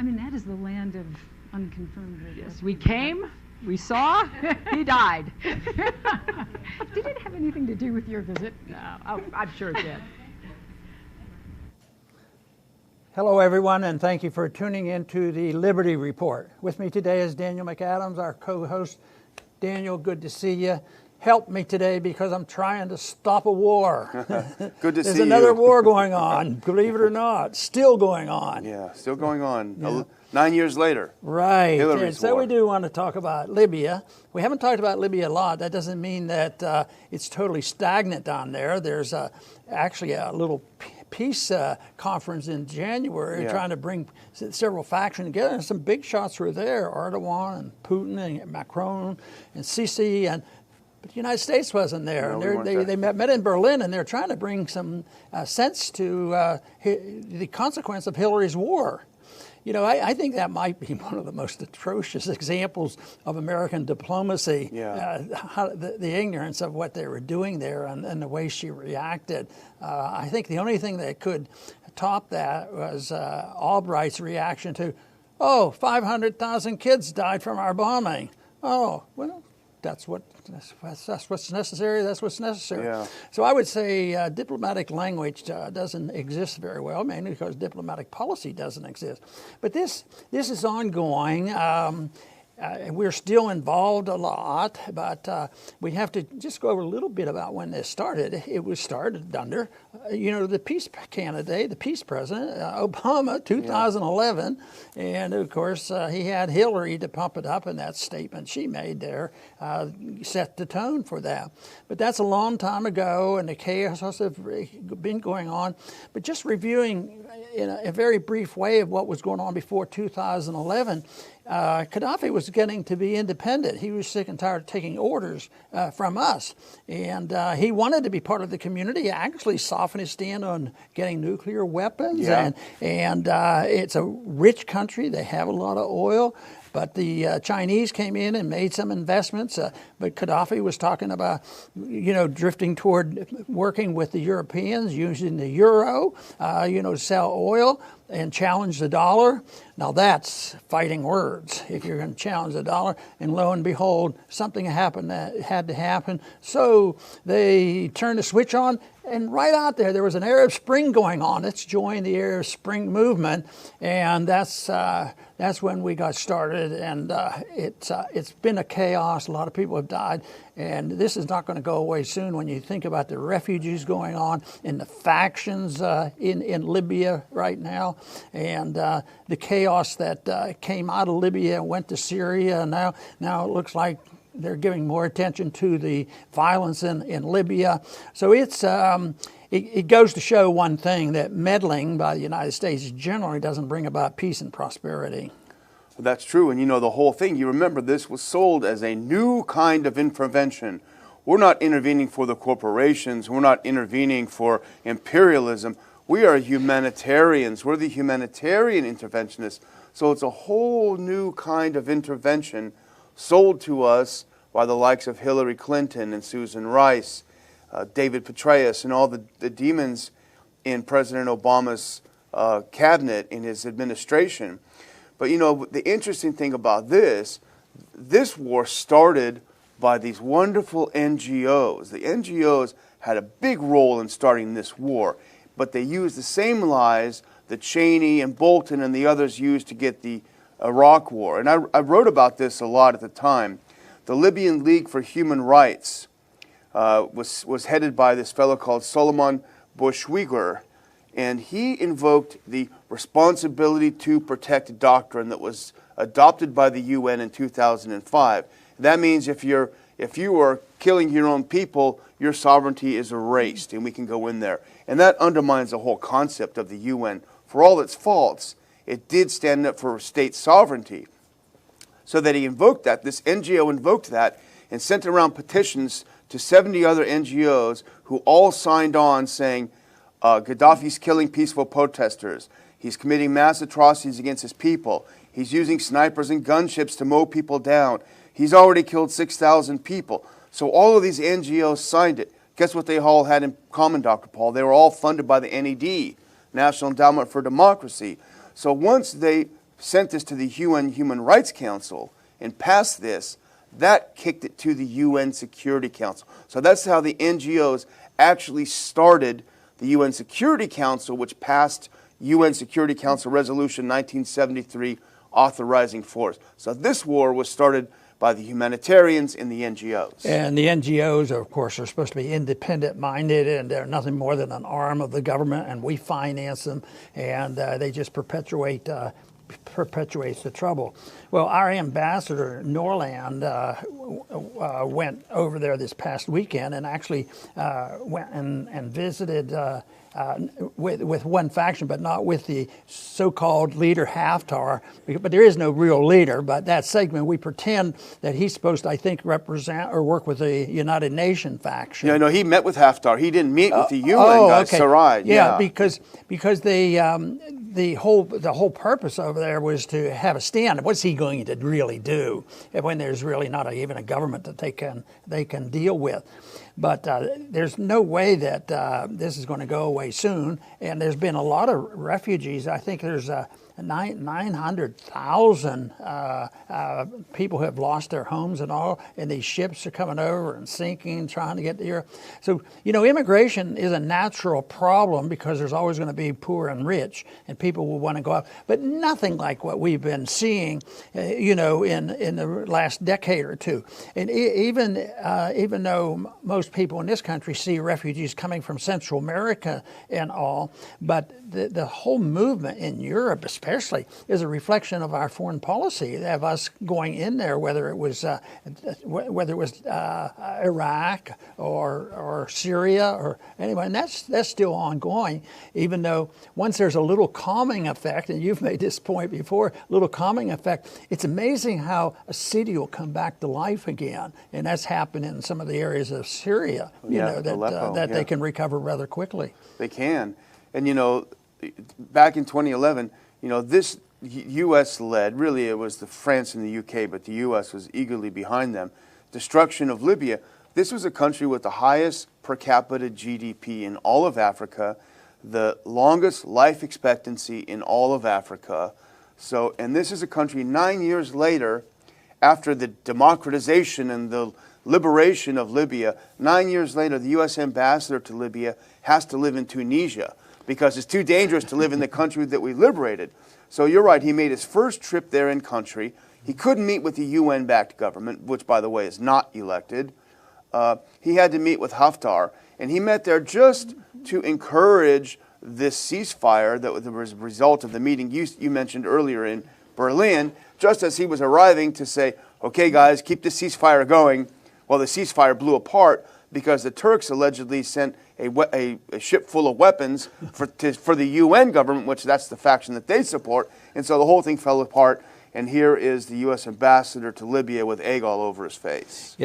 I mean, that is the land of unconfirmed. Yes, we came, we saw, he died. Did it have anything to do with your visit? No, I'm sure it did. Hello, everyone, and thank you for tuning in to the Liberty Report. With me today is Daniel McAdams, our co-host. Daniel, good to see you. Help me today because I'm trying to stop a war. Good to see you. There's another war going on, believe it or not, still going on. Yeah, still going on. Yeah. 9 years later. Right. Hillary's so war. we do want to talk about Libya. We haven't talked about Libya a lot. That doesn't mean that it's totally stagnant down there. There's actually a little peace conference in January trying to bring several factions together. And some big shots were there, Erdogan and Putin and Macron and Sisi, but the United States wasn't there. No, And they met in Berlin, and they're trying to bring some sense to the consequence of Hillary's war. You know, I think that might be one of the most atrocious examples of American diplomacy, the ignorance of what they were doing there and the way she reacted. I think the only thing that could top that was Albright's reaction to, 500,000 kids died from our bombing. Oh, well, that's what's necessary. That's what's necessary. Yeah. So I would say diplomatic language doesn't exist very well, mainly because diplomatic policy doesn't exist. But this is ongoing. We're still involved a lot, but we have to just go over a little bit about when this started. It was started under, the peace candidate, the peace president, Obama, 2011. And, of course, he had Hillary to pump it up, and that statement she made there set the tone for that. But that's a long time ago, and the chaos has been going on. But just reviewing in a very brief way of what was going on before 2011, Gaddafi was getting to be independent. He was sick and tired of taking orders from us. And he wanted to be part of the community. He actually softened his stand on getting nuclear weapons. Yeah. And it's a rich country. They have a lot of oil. But the Chinese came in and made some investments. But Gaddafi was talking about, drifting toward working with the Europeans, using the euro, to sell oil and challenge the dollar. Now that's fighting words, if you're going to challenge the dollar. And lo and behold, something happened that had to happen. So they turned the switch on, and right out there was an Arab Spring going on. Let's join the Arab Spring movement, and that's when we got started. And it's been a chaos. A lot of people have died, and this is not going to go away soon. When you think about the refugees going on and the factions in Libya right now, and the chaos that came out of Libya and went to Syria, and now it looks like they're giving more attention to the violence in Libya. So it goes to show one thing, that meddling by the United States generally doesn't bring about peace and prosperity. Well, that's true. And the whole thing, you remember this was sold as a new kind of intervention. We're not intervening for the corporations. We're not intervening for imperialism. We are humanitarians. We're the humanitarian interventionists. So it's a whole new kind of intervention sold to us by the likes of Hillary Clinton and Susan Rice, David Petraeus, and all the demons in President Obama's cabinet, in his administration. But the interesting thing about this war started by these wonderful NGOs. The NGOs had a big role in starting this war, but they used the same lies that Cheney and Bolton and the others used to get the Iraq War. And I wrote about this a lot at the time. The Libyan League for Human Rights was headed by this fellow called Solomon Bushwiger, and he invoked the responsibility to protect doctrine that was adopted by the UN in 2005. That means if you are killing your own people, your sovereignty is erased, and we can go in there. And that undermines the whole concept of the UN. For all its faults, it did stand up for state sovereignty. So that he invoked that, this NGO invoked that, and sent around petitions to 70 other NGOs who all signed on saying, Gaddafi's killing peaceful protesters. He's committing mass atrocities against his people. He's using snipers and gunships to mow people down. He's already killed 6,000 people. So all of these NGOs signed it. Guess what they all had in common, Dr. Paul? They were all funded by the NED, National Endowment for Democracy. So once they sent this to the UN Human Rights Council and passed this, that kicked it to the UN Security Council. So that's how the NGOs actually started the UN Security Council, which passed UN Security Council Resolution 1973 authorizing force. So this war was started by the humanitarians and the NGOs. And the NGOs, of course, are supposed to be independent-minded, and they're nothing more than an arm of the government, and we finance them, and they just perpetuates the trouble. Well, our ambassador, Norland, went over there this past weekend and actually went and visited with one faction, but not with the so-called leader Haftar. But there is no real leader. But that segment, we pretend that he's supposed to, I think, represent or work with the United Nations faction. Yeah, no, he met with Haftar. He didn't meet with the UN guys. Okay. Sarai. Yeah, because the whole purpose over there was to have a stand. What's he going to really do when there's really not even a government that they can deal with? But there's no way that this is going to go away soon. And there's been a lot of refugees. I think there's 900,000 people who have lost their homes and all. And these ships are coming over and sinking, trying to get to Europe. So, immigration is a natural problem because there's always going to be poor and rich, and people will want to go out. But nothing like what we've been seeing, in the last decade or two. And even though most people in this country see refugees coming from Central America and all, but the whole movement in Europe especially is a reflection of our foreign policy, of us going in there, whether it was Iraq or Syria or anyway, and that's still ongoing, even though once there's a little calming effect, and you've made this point before, a little calming effect, it's amazing how a city will come back to life again, and that's happened in some of the areas of Syria, Aleppo, they can recover rather quickly. They can. And, back in 2011, this U.S.-led, really it was the France and the U.K., but the U.S. was eagerly behind them, destruction of Libya. This was a country with the highest per capita GDP in all of Africa, the longest life expectancy in all of Africa. So, and this is a country 9 years later, after the democratization and the liberation of Libya, 9 years later, the U.S. ambassador to Libya has to live in Tunisia because it's too dangerous to live in the country that we liberated. So you're right, he made his first trip there in country. He couldn't meet with the UN-backed government, which, by the way, is not elected. He had to meet with Haftar, and he met there just to encourage this ceasefire that was a result of the meeting you mentioned earlier in Berlin, just as he was arriving to say, okay, guys, keep the ceasefire going. Well, the ceasefire blew apart because the Turks allegedly sent a ship full of weapons for the UN government, which that's the faction that they support. And so the whole thing fell apart. And here is the U.S. ambassador to Libya with egg all over his face.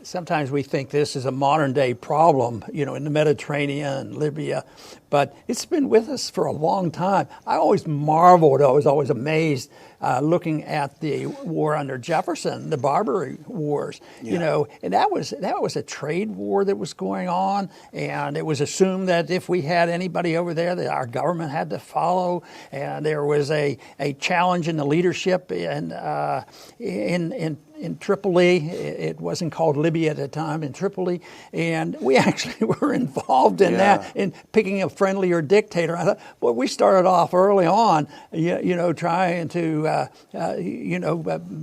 Sometimes we think this is a modern day problem, in the Mediterranean, Libya, but it's been with us for a long time. I always marveled, I was always amazed looking at the war under Jefferson, the Barbary Wars, and that was a trade war that was going on, and it was assumed that if we had anybody over there that our government had to follow, and there was a challenge in the leadership in Tripoli. It wasn't called Libya at the time, in Tripoli. And we actually were involved in that, in picking a friendlier dictator. I thought, well, we started off early on, trying to,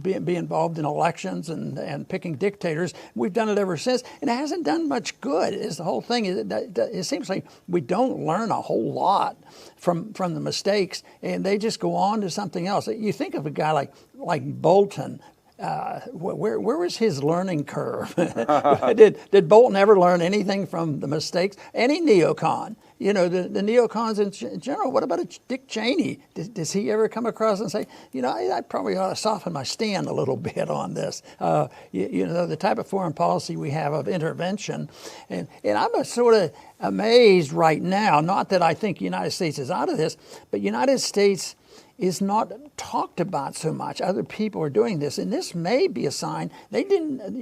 be involved in elections and picking dictators. We've done it ever since. And it hasn't done much good, is the whole thing. It seems like we don't learn a whole lot from the mistakes, and they just go on to something else. You think of a guy like Bolton. Where was his learning curve? Did Bolton ever learn anything from the mistakes? Any neocon, the neocons in general. What about Dick Cheney? Does he ever come across and say, I probably ought to soften my stand a little bit on this? The type of foreign policy we have of intervention, and I'm sort of amazed right now. Not that I think the United States is out of this, but United States is not talked about so much. Other people are doing this, and this may be a sign they didn't.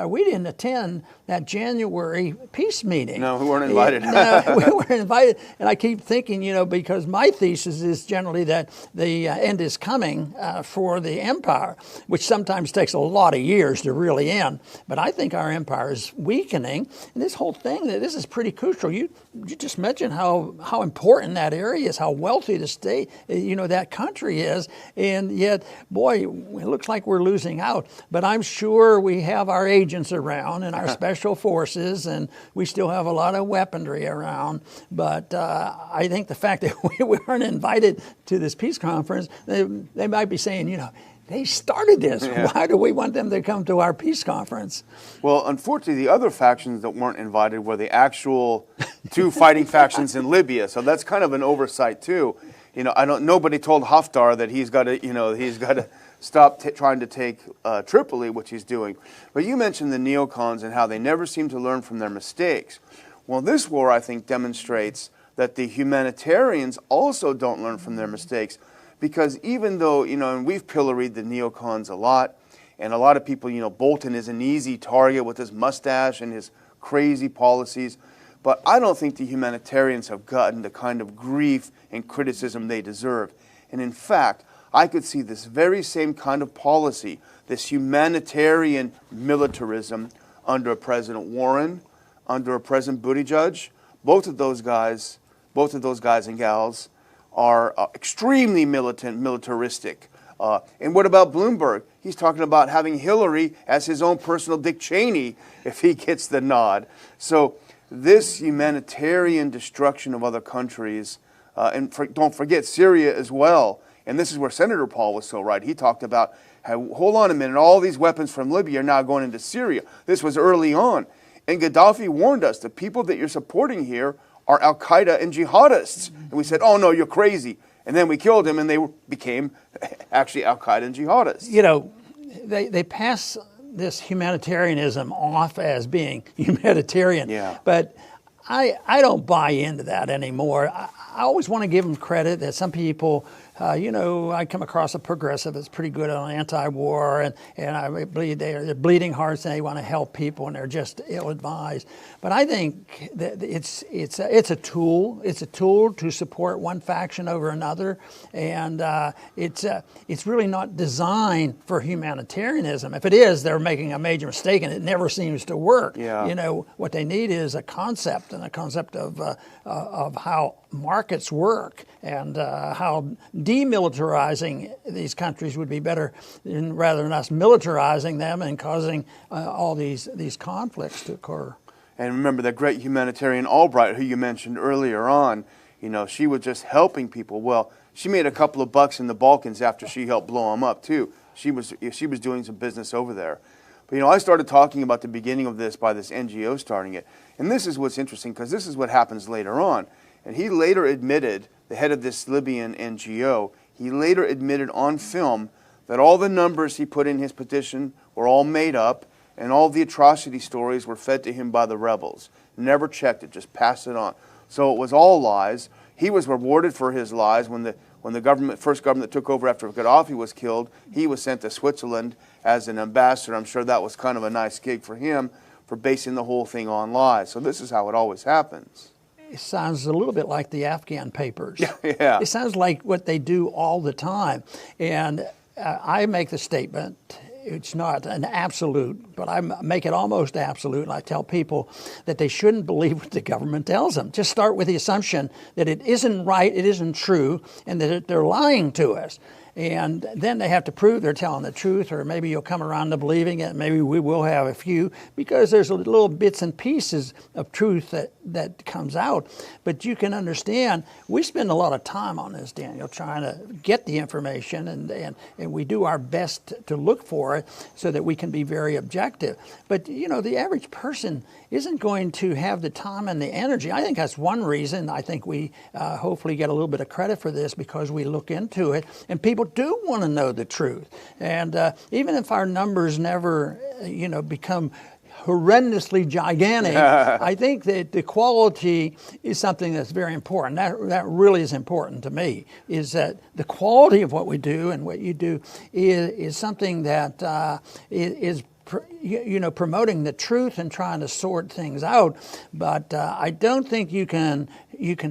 We didn't attend that January peace meeting. No, we weren't invited. No, we weren't invited, and I keep thinking, because my thesis is generally that the end is coming for the empire, which sometimes takes a lot of years to really end. But I think our empire is weakening, and this whole thing, this is pretty crucial. You just mentioned how important that area is, how wealthy the state, that country is, and yet, boy, it looks like we're losing out. But I'm sure we have our agents around and our special forces, and we still have a lot of weaponry around. But I think the fact that we weren't invited to this peace conference, they might be saying, they started this. Yeah. Why do we want them to come to our peace conference? Well, unfortunately, the other factions that weren't invited were the actual two fighting factions in Libya. So that's kind of an oversight too. Nobody told Haftar that he's got to stop trying to take Tripoli, which he's doing. But you mentioned the neocons and how they never seem to learn from their mistakes. Well, this war, I think, demonstrates that the humanitarians also don't learn from their mistakes. Because even though, and we've pilloried the neocons a lot, and a lot of people, Bolton is an easy target with his mustache and his crazy policies, but I don't think the humanitarians have gotten the kind of grief and criticism they deserve. And in fact, I could see this very same kind of policy, this humanitarian militarism, under a President Warren, under a President Buttigieg. Both of those guys and gals are extremely militant, militaristic. And what about Bloomberg? He's talking about having Hillary as his own personal Dick Cheney if he gets the nod. So this humanitarian destruction of other countries, don't forget Syria as well. And this is where Senator Paul was so right. He talked about, hold on a minute, all these weapons from Libya are now going into Syria. This was early on. And Gaddafi warned us, the people that you're supporting here are al-Qaeda and jihadists. And we said, oh no, you're crazy. And then we killed him and they became actually al-Qaeda and jihadists. They pass this humanitarianism off as being humanitarian. Yeah. But I don't buy into that anymore. I always want to give them credit that some people, I come across a progressive that's pretty good on anti-war, and I believe they're bleeding hearts and they want to help people and they're just ill-advised. But I think that it's a tool. It's a tool to support one faction over another, and it's really not designed for humanitarianism. If it is, they're making a major mistake, and it never seems to work. Yeah. What they need is a concept, and a concept of how markets work, and how demilitarizing these countries would be better rather than us militarizing them and causing all these conflicts to occur. And remember that great humanitarian Albright, who you mentioned earlier on, she was just helping people. Well, she made a couple of bucks in the Balkans after she helped blow them up too. She was doing some business over there. But I started talking about the beginning of this by this NGO starting it. And this is what's interesting, because this is what happens later on. And he later admitted, the head of this Libyan NGO, he later admitted on film that all the numbers he put in his petition were all made up, and all the atrocity stories were fed to him by the rebels. Never checked it, just passed it on. So it was all lies. He was rewarded for his lies. When the first government that took over after Gaddafi was killed, he was sent to Switzerland as an ambassador. I'm sure that was kind of a nice gig for him for basing the whole thing on lies. So this is how it always happens. It sounds a little bit like the Afghan papers. Yeah. It sounds like what they do all the time. And I make the statement, it's not an absolute, but I make it almost absolute, and I tell people that they shouldn't believe what the government tells them. Just start with the assumption that it isn't right, it isn't true, and that they're lying to us. And then they have to prove they're telling the truth, or maybe you'll come around to believing it. Maybe we will have a few, because there's little bits and pieces of truth that comes out. But you can understand, we spend a lot of time on this, Daniel, trying to get the information, and we do our best to look for it so that we can be very objective. But, the average person isn't going to have the time and the energy. I think that's one reason I think we hopefully get a little bit of credit for this, because we look into it, and people do want to know the truth. And even if our numbers never, become horrendously gigantic. I think that the quality is something that's very important. That really is important to me, is that the quality of what we do and what you do is something that is promoting the truth and trying to sort things out. But I don't think you can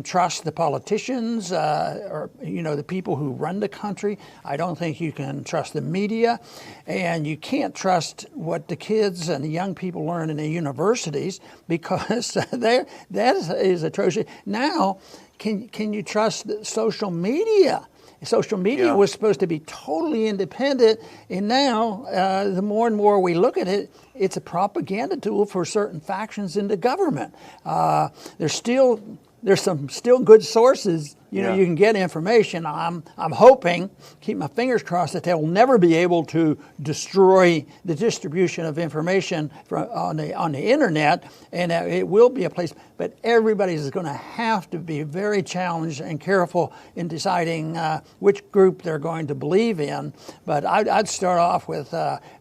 trust the politicians or the people who run the country. I don't think you can trust the media, and you can't trust what the kids and the young people learn in the universities, because that is atrocious. Now, can you trust social media? Social media was supposed to be totally independent, and now the more and more we look at it, it's a propaganda tool for certain factions in the government. There's some still good sources. You can get information. I'm hoping, keep my fingers crossed, that they'll never be able to destroy the distribution of information on the internet, and it will be a place. But everybody is going to have to be very challenged and careful in deciding which group they're going to believe in. But I'd start off with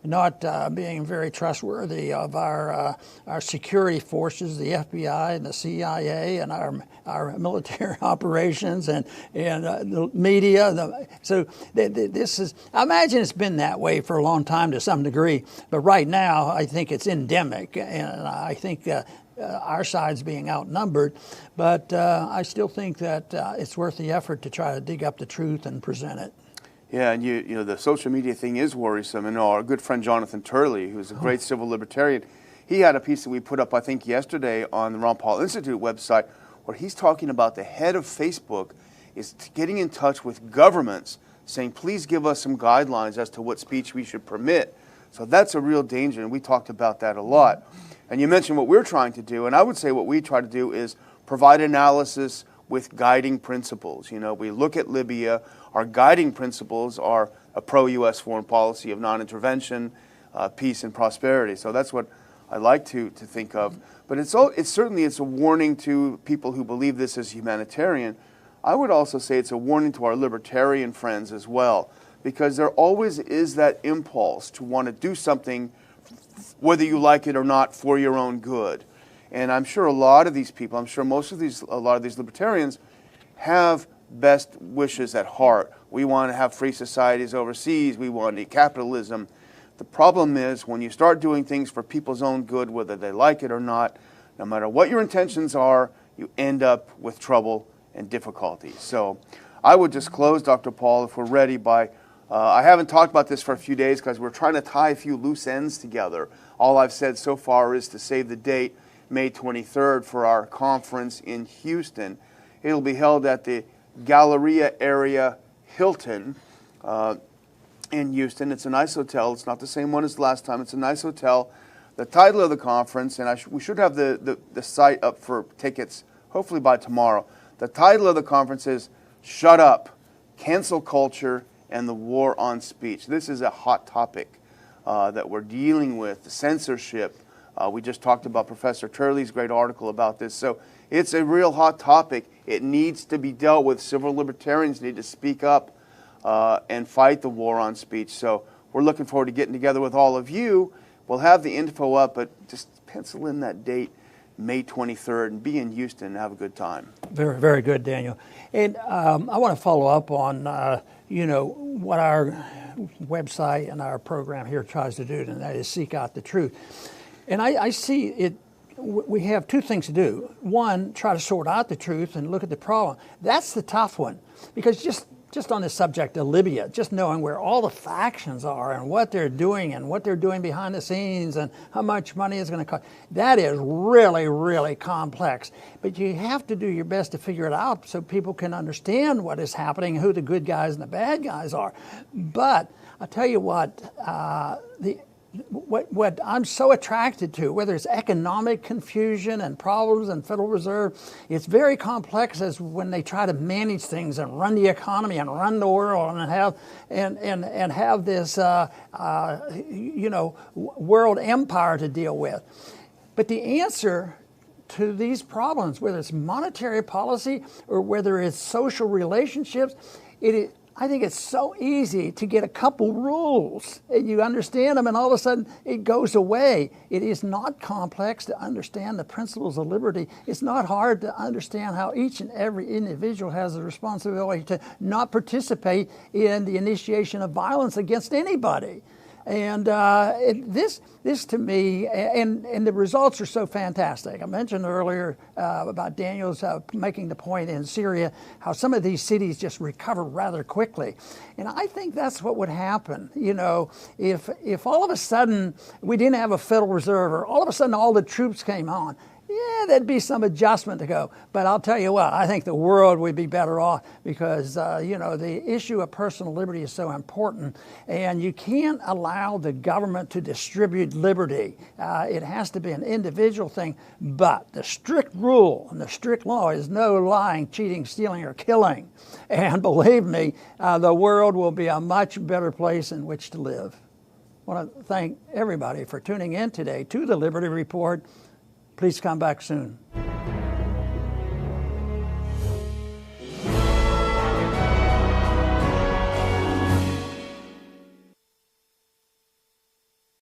not being very trustworthy of our security forces, the FBI and the CIA, and our military operations and the media. This is, I imagine it's been that way for a long time to some degree, but right now I think it's endemic, and I think our side's being outnumbered, but I still think that it's worth the effort to try to dig up the truth and present it. Yeah, and the social media thing is worrisome. And our good friend Jonathan Turley, who's a great civil libertarian, he had a piece that we put up, I think, yesterday on the Ron Paul Institute website, where he's talking about the head of Facebook is getting in touch with governments saying, please give us some guidelines as to what speech we should permit. So that's a real danger, and we talked about that a lot. And you mentioned what we're trying to do, and I would say what we try to do is provide analysis with guiding principles. We look at Libya. Our guiding principles are a pro-U.S. foreign policy of non-intervention, peace and prosperity. So that's what I like to think of. But it's certainly a warning to people who believe this as humanitarian. I would also say it's a warning to our libertarian friends as well, because there always is that impulse to want to do something, whether you like it or not, for your own good. And I'm sure a lot of these people, a lot of these libertarians have best wishes at heart. We want to have free societies overseas. We want capitalism. The problem is when you start doing things for people's own good, whether they like it or not, no matter what your intentions are, you end up with trouble and difficulty. So I would just close, Dr. Paul, if we're ready, by I haven't talked about this for a few days because we're trying to tie a few loose ends together. All I've said so far is to save the date, May 23rd, for our conference in Houston. It'll be held at the Galleria Area Hilton in Houston. It's a nice hotel. It's not the same one as last time. It's a nice hotel. The title of the conference, and we should have the site up for tickets hopefully by tomorrow. The title of the conference is Shut Up, Cancel Culture, and the War on Speech. This is a hot topic that we're dealing with, censorship. We just talked about Professor Turley's great article about this. So it's a real hot topic. It needs to be dealt with. Civil libertarians need to speak up and fight the war on speech. So we're looking forward to getting together with all of you. We'll have the info up, but just pencil in that date, May 23rd, and be in Houston and have a good time. Very, very good, Daniel. And I want to follow up on, what our website and our program here tries to do, and that is seek out the truth. And I see it, we have two things to do. One, try to sort out the truth and look at the problem. That's the tough one, because just on the subject of Libya, just knowing where all the factions are and what they're doing behind the scenes and how much money it's going to cost, that is really, really complex. But you have to do your best to figure it out so people can understand what is happening, who the good guys and the bad guys are. But I'll tell you what, what I'm so attracted to, whether it's economic confusion and problems and Federal Reserve, it's very complex as when they try to manage things and run the economy and run the world and have this world empire to deal with. But the answer to these problems, whether it's monetary policy or whether it's social relationships, I think it's so easy to get a couple rules and you understand them and all of a sudden it goes away. It is not complex to understand the principles of liberty. It's not hard to understand how each and every individual has a responsibility to not participate in the initiation of violence against anybody. And this to me, and the results are so fantastic. I mentioned earlier about Daniel's making the point in Syria, how some of these cities just recover rather quickly. And I think that's what would happen, you know, if all of a sudden we didn't have a Federal Reserve, or all of a sudden all the troops came on. Yeah, there'd be some adjustment to go. But I'll tell you what, I think the world would be better off because, you know, the issue of personal liberty is so important. And you can't allow the government to distribute liberty. It has to be an individual thing. But the strict rule and the strict law is no lying, cheating, stealing, or killing. And believe me, the world will be a much better place in which to live. I want to thank everybody for tuning in today to the Liberty Report. Please come back soon.